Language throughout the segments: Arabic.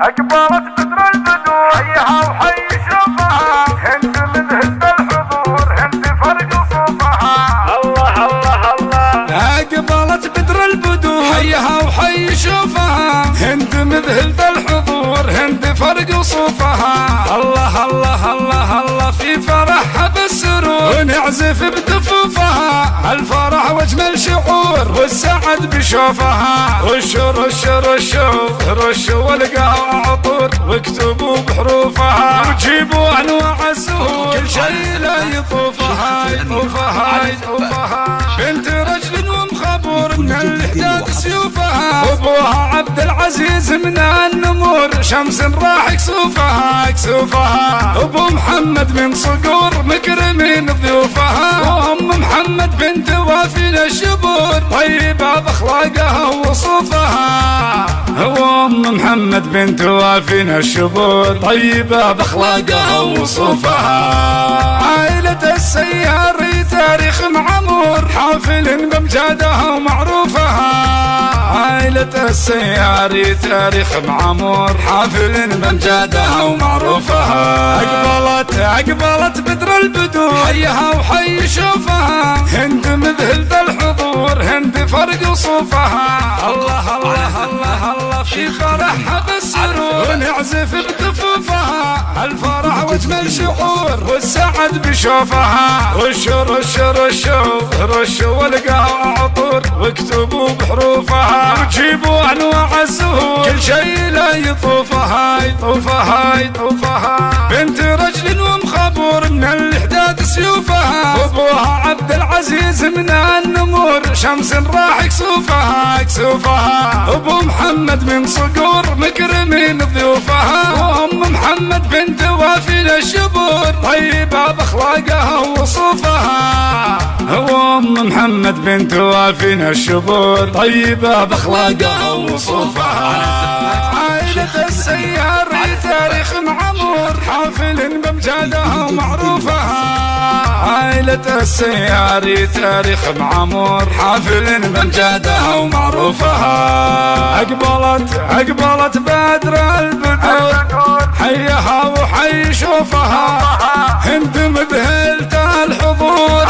أقبلت بدر البدور حيها وحي شوفها هند مذهب الحضور هند فرق صوفها الله الله الله. أقبلت بدر البدور حيها وحي شوفها هند مذهب الحضور هند فرق صوفها الله الله الله الله. في فرحها بالسرور ونعزف بدفوفها الفرح واجمل شعور والسعد بشوفها. رشوا رشوا رشوا رشوا والقاها عطور واكتبوا بحروفها وجيبوا انواع الزهور كل شيء لا يطوفها يطوفها يطوفها. بنت رجل ومخبور من الاحداث سيوفها وابوها عبد العزيز من النمور شمس راح يكسوفها يكسوفها. ابو محمد من صقور مكرمين ضيوفها وام محمد بنت وافي الشبور طيبه باخلاقها ووصوفها. وام محمد بنت وافي الشبور طيبه باخلاقها ووصوفها. عائله السياري تاريخ معمور حافل بامجادها ومعروفها. عائلة السياري تاريخ معمور حافل بامجادها ومعروفها. أقبلت بدر البدور حيها وحي شوفها هند مذهل الحضور هند فرق صوفها الله الله الله الله. في فرحها بالسرور ونعزف بدفوفها الفرح واجمل شعور والسعد بشوفها. رشوا رشوا رشوا رشوا والقاها عطور واكتبوا بحروفها وجيبوا انواع الزهور كل شيء لا يطوفها يطوفها يطوفها. بنت رجل ومخبور من الاحداث سيوفها وابوها عبد العزيز من النمور شمس راح يكسوفها يكسوفها. ابو محمد من صقور مكرمين ضيوفها وام محمد بنت وافي الشبور طيبه باخلاقها ووصوفها. وام محمد بنت وافي الشبور طيبه باخلاقها ووصوفها. عائله السياري تاريخ معمور حافل بامجادها ومعروفها. عائلة السياري تاريخ معمور حافل بامجادها ومعروفها. أقبلت بدر البدور حيها وحي شوفها هند مذهلة الحضور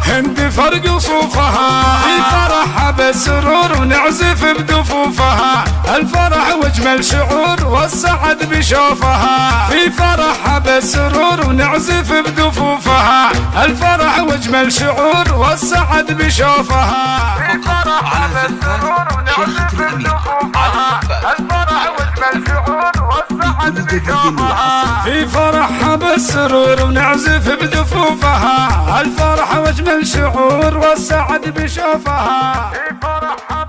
هند فرق صوفها. في فرحها بالسرور ونعزف بدفوفها الفرح واجمل شعور والسعد بشوفها. في فرحها بالسرور ونعزف بدفوفها الفرح واجمل شعور والسعد بشوفها. في فرحها بالسرور ونعزف بدفوفها الفرح واجمل شعور والسعد بشوفها. في فرحها بالسرور ونعزف بدفوفها الفرح واجمل شعور والسعد بشوفها. في فرحها